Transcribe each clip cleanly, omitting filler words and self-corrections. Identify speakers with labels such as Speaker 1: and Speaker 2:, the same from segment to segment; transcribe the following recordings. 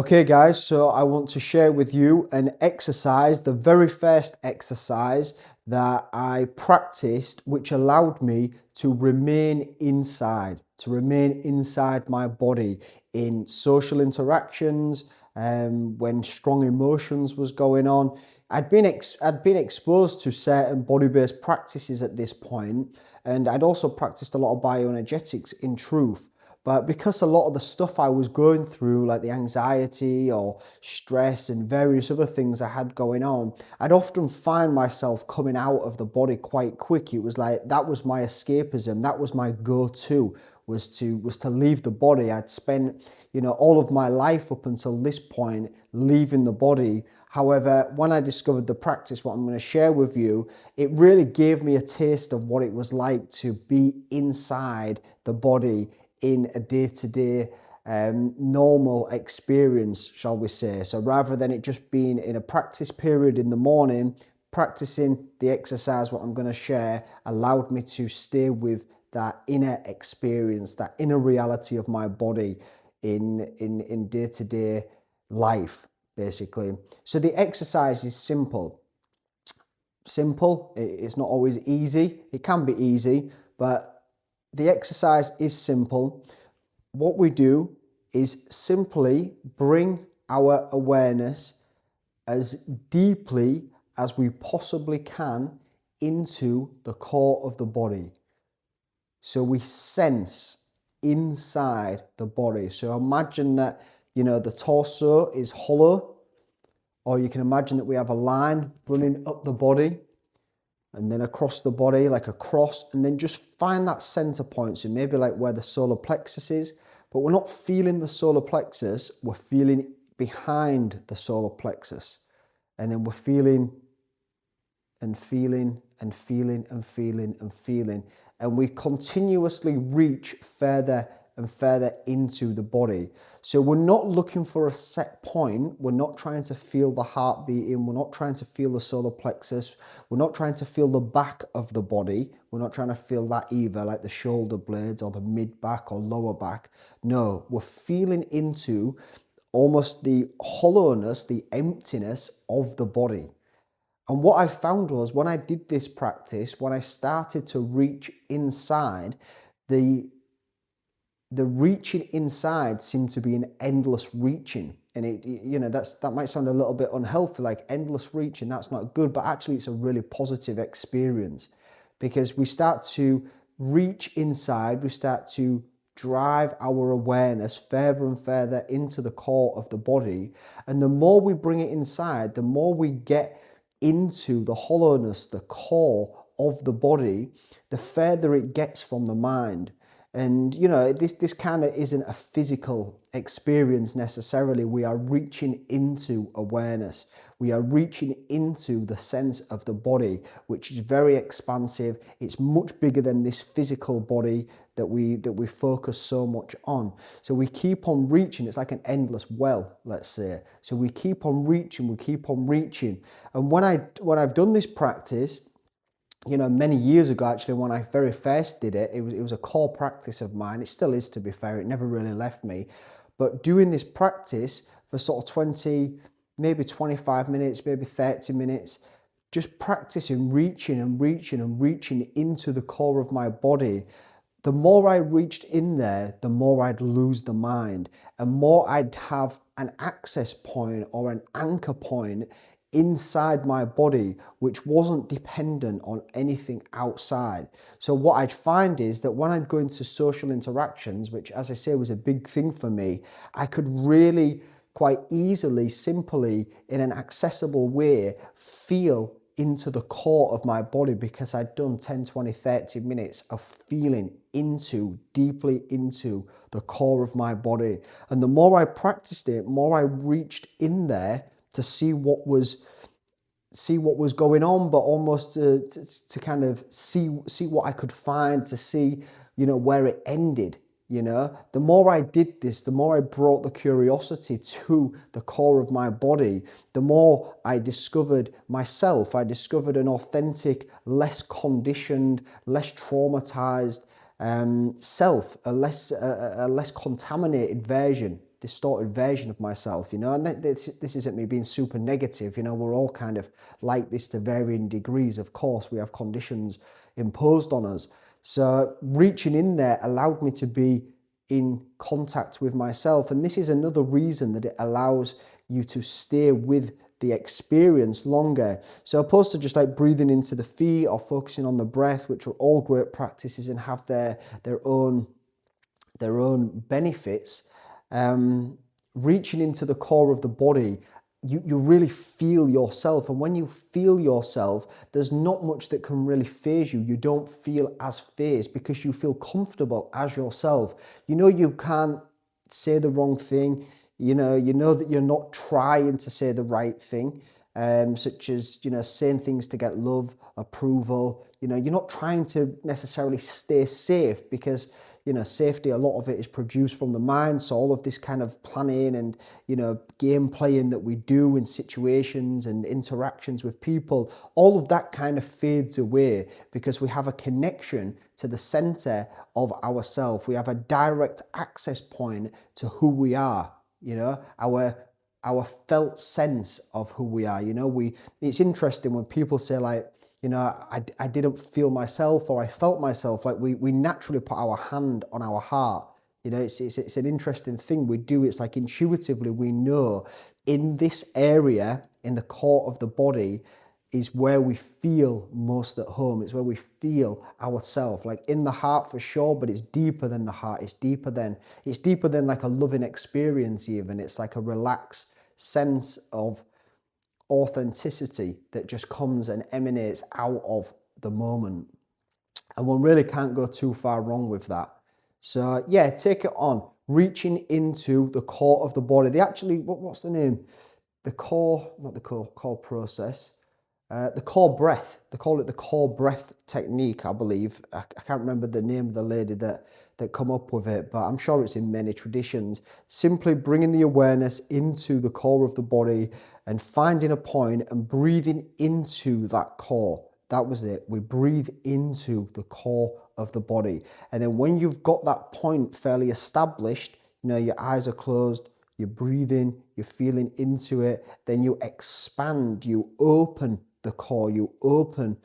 Speaker 1: Okay guys, so I want to share with you an exercise, the very first exercise that I practiced, which allowed me to remain inside my body in social interactions, when strong emotions was going on. I'd been exposed to certain body-based practices at this point, and I'd also practiced a lot of bioenergetics in truth. But because a lot of the stuff I was going through, like the anxiety or stress and various other things I had going on, I'd often find myself coming out of the body quite quick. It was like that was my escapism. That was my go-to, was to leave the body. I'd spent, all of my life up until this point leaving the body. However, when I discovered the practice, what I'm going to share with you, it really gave me a taste of what it was like to be inside the body in a day-to-day normal experience, shall we say. So rather than it just being in a practice period in the morning, practicing the exercise, what I'm going to share, allowed me to stay with that inner experience, that inner reality of my body in day-to-day life, basically. So the exercise is simple. It's not always easy. It can be easy, but the exercise is simple. What we do is simply bring our awareness as deeply as we possibly can into the core of the body. So we sense inside the body. So imagine that, the torso is hollow, or you can imagine that we have a line running up the body and then across the body like a cross, and then just find that center point. So maybe like where the solar plexus is, but we're not feeling the solar plexus, we're feeling behind the solar plexus. And then we're feeling and feeling and feeling and feeling and feeling. And we continuously reach further and further into the body. So we're not looking for a set point. We're not trying to feel the heart beating. We're not trying to feel the solar plexus. We're not trying to feel the back of the body. We're not trying to feel that either, like the shoulder blades or the mid back or lower back. No, we're feeling into almost the hollowness, the emptiness of the body. And what I found was when I did this practice, when I started to reach inside, the reaching inside seemed to be an endless reaching. And that might sound a little bit unhealthy, like endless reaching, that's not good, but actually it's a really positive experience, because we start to reach inside, we start to drive our awareness further and further into the core of the body. And the more we bring it inside, the more we get into the hollowness, the core of the body, the further it gets from the mind. And this kind of isn't a physical experience necessarily. We are reaching into awareness. We are reaching into the sense of the body, which is very expansive. It's much bigger than this physical body that we focus so much on. So we keep on reaching. It's like an endless well, let's say. So we keep on reaching. We keep on reaching. And when I've done this practice, many years ago, actually, when I very first did it, it was a core practice of mine. It still is, to be fair. It never really left me. But doing this practice for sort of 20, maybe 25 minutes, maybe 30 minutes, just practicing, reaching and reaching and reaching into the core of my body, the more I reached in there, the more I'd lose the mind, and more I'd have an access point or an anchor point inside my body, which wasn't dependent on anything outside. So what I'd find is that when I'd go into social interactions, which, as I say, was a big thing for me, I could really quite easily, simply, in an accessible way, feel into the core of my body, because I'd done 10, 20, 30 minutes of feeling deeply into the core of my body. And the more I practiced it, more I reached in there to see what was going on, but almost to kind of see what I could find, to see, where it ended. The more I did this, the more I brought the curiosity to the core of my body, the more I discovered myself. I discovered an authentic, less conditioned, less traumatized self, a less contaminated version distorted version of myself, you know, and this isn't me being super negative, you know, we're all kind of like this to varying degrees. Of course, we have conditions imposed on us. So reaching in there allowed me to be in contact with myself. And this is another reason that it allows you to stay with the experience longer. So opposed to just like breathing into the feet or focusing on the breath, which are all great practices and have their own benefits, reaching into the core of the body, you really feel yourself. And when you feel yourself, there's not much that can really faze you. You don't feel as fazed because you feel comfortable as yourself. You know you can't say the wrong thing. You know that you're not trying to say the right thing, such as, you know, saying things to get love, approval. You know, you're not trying to necessarily stay safe because, you know, safety, a lot of it is produced from the mind. So all of this kind of planning and, you know, game playing that we do in situations and interactions with people, all of that kind of fades away because we have a connection to the center of ourself. We have a direct access point to who we are, you know, our felt sense of who we are. You know, it's interesting when people say like, you know, I didn't feel myself or I felt myself. Like we naturally put our hand on our heart. You know, it's an interesting thing we do. It's like intuitively we know in this area, in the core of the body, is where we feel most at home. It's where we feel ourselves, like in the heart for sure, but it's deeper than the heart. It's deeper than like a loving experience even. It's like a relaxed sense of authenticity that just comes and emanates out of the moment. And one really can't go too far wrong with that. So yeah, take it on. Reaching into the core of the body. They actually, what's the name? The core, not the core process. The core breath. They call it the core breath technique, I believe. I can't remember the name of the lady that come up with it, but I'm sure it's in many traditions. Simply bringing the awareness into the core of the body and finding a point and breathing into that core. That was it. We breathe into the core of the body. And then when you've got that point fairly established, you know, your eyes are closed, you're breathing, you're feeling into it, then you expand, you open the core, you open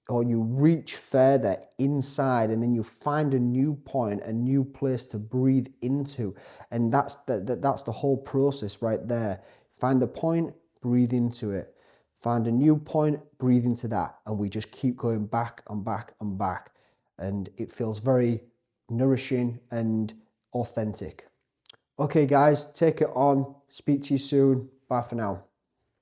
Speaker 1: or you reach further inside, and then you find a new point, a new place to breathe into. And that's the whole process right there. Find the point, breathe into it. Find a new point, breathe into that. And we just keep going back and back and back. And it feels very nourishing and authentic. Okay guys, take it on. Speak to you soon. Bye for now.